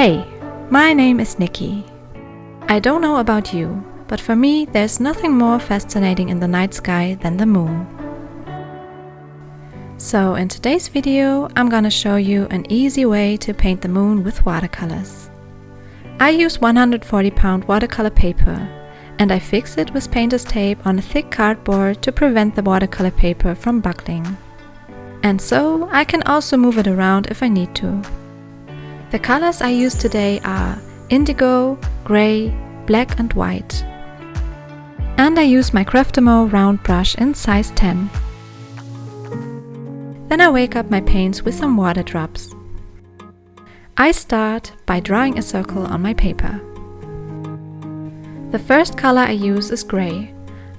Hey, my name is Nikki. I don't know about you, but for me there's nothing more fascinating in the night sky than the moon. So in today's video I'm gonna show you an easy way to paint the moon with watercolors. I use 140-pound watercolor paper and I fix it with painter's tape on a thick cardboard to prevent the watercolor paper from buckling. And so I can also move it around if I need to. The colors I use today are indigo, grey, black and white. And I use my Craftimo round brush in size 10. Then I wake up my paints with some water drops. I start by drawing a circle on my paper. The first color I use is grey.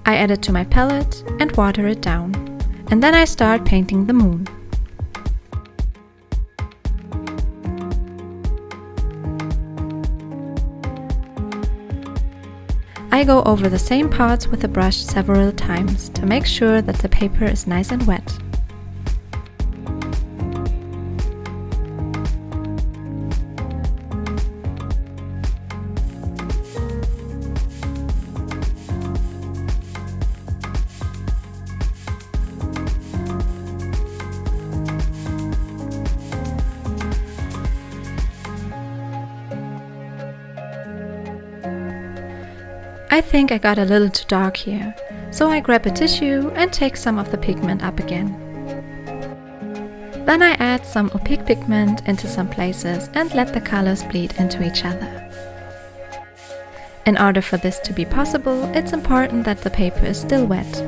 I add it to my palette and water it down. And then I start painting the moon. I go over the same parts with the brush several times to make sure that the paper is nice and wet. I think I got a little too dark here, so I grab a tissue and take some of the pigment up again. Then I add some opaque pigment into some places and let the colors bleed into each other. In order for this to be possible, it's important that the paper is still wet.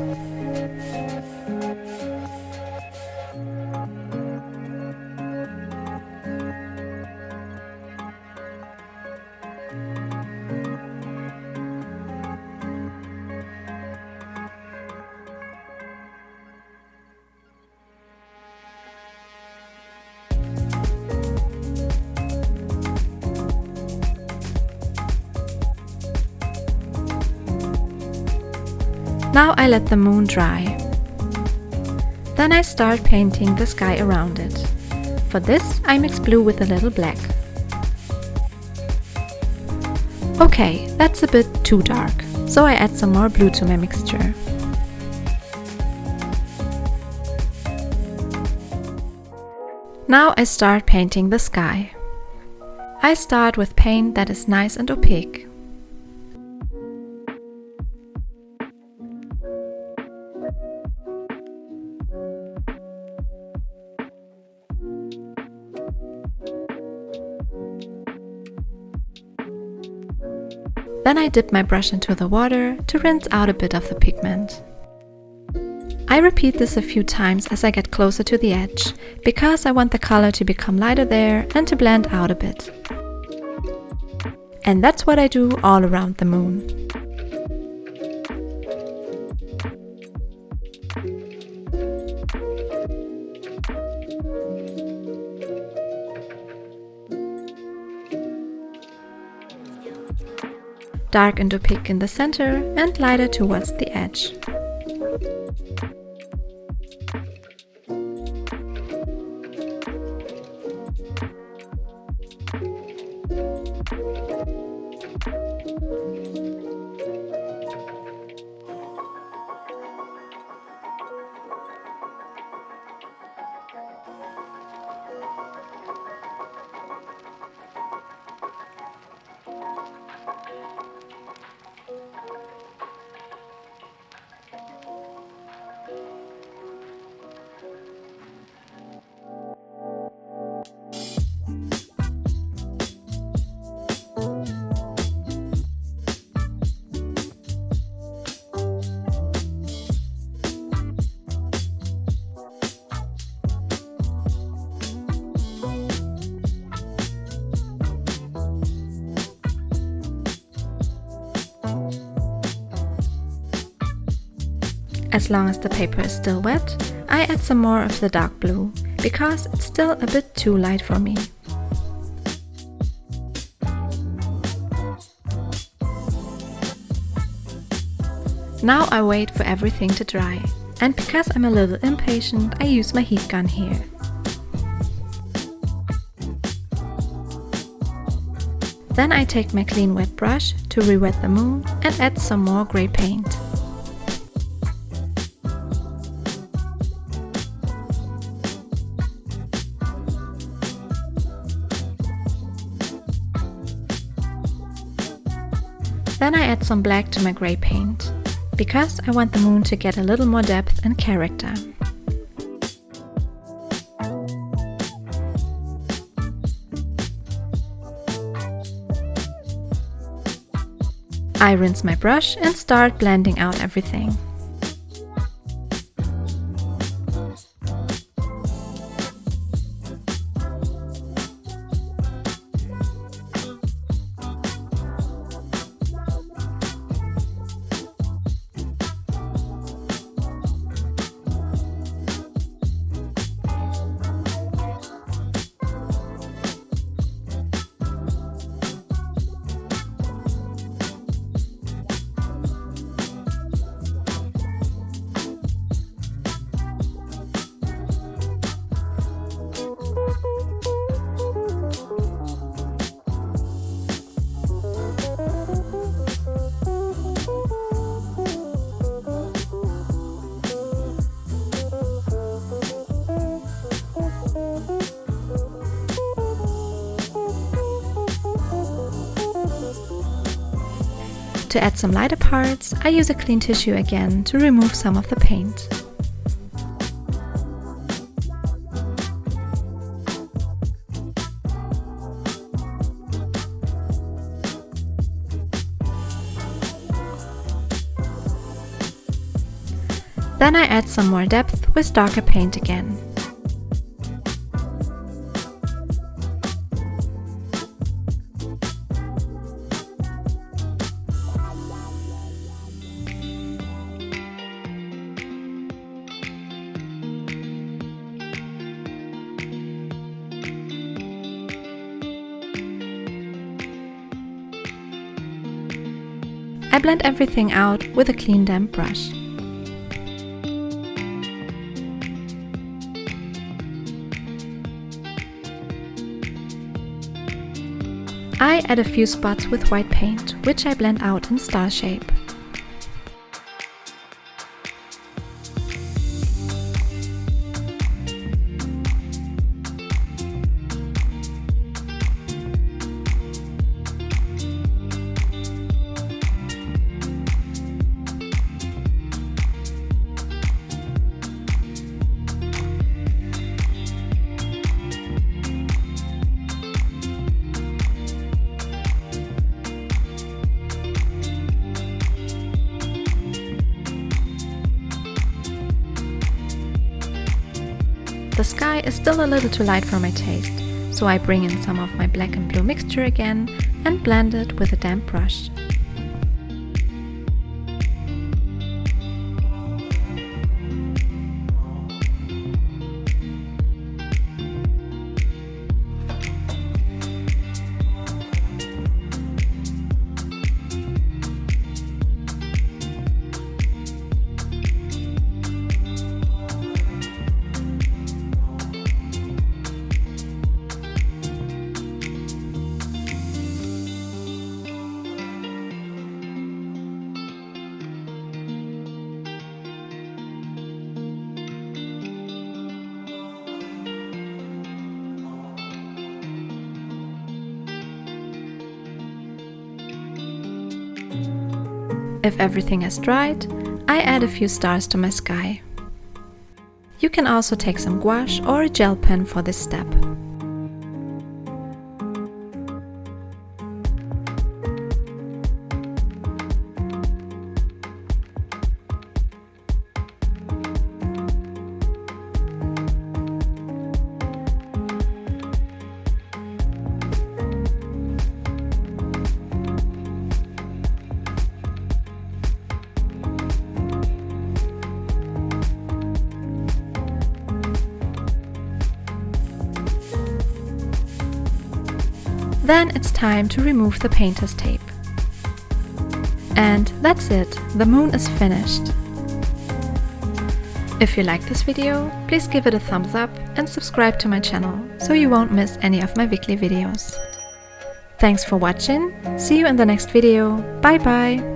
Now I let the moon dry. Then I start painting the sky around it. For this I mix blue with a little black. Okay, that's a bit too dark, so I add some more blue to my mixture. Now I start painting the sky. I start with paint that is nice and opaque. Then I dip my brush into the water to rinse out a bit of the pigment. I repeat this a few times as I get closer to the edge, because I want the color to become lighter there and to blend out a bit. And that's what I do all around the moon. Dark and opaque in the center and lighter towards the edge. As long as the paper is still wet, I add some more of the dark blue, because it's still a bit too light for me. Now I wait for everything to dry, and because I'm a little impatient, I use my heat gun here. Then I take my clean wet brush to re-wet the moon and add some more grey paint. Then I add some black to my grey paint, because I want the moon to get a little more depth and character. I rinse my brush and start blending out everything. To add some lighter parts, I use a clean tissue again to remove some of the paint. Then I add some more depth with darker paint again. I blend everything out with a clean damp brush. I add a few spots with white paint, which I blend out in star shape. The sky is still a little too light for my taste, so I bring in some of my black and blue mixture again and blend it with a damp brush. If everything has dried, I add a few stars to my sky. You can also take some gouache or a gel pen for this step. Then it's time to remove the painter's tape. And that's it, the moon is finished. If you like this video, please give it a thumbs up and subscribe to my channel so you won't miss any of my weekly videos. Thanks for watching. See you in the next video. Bye bye.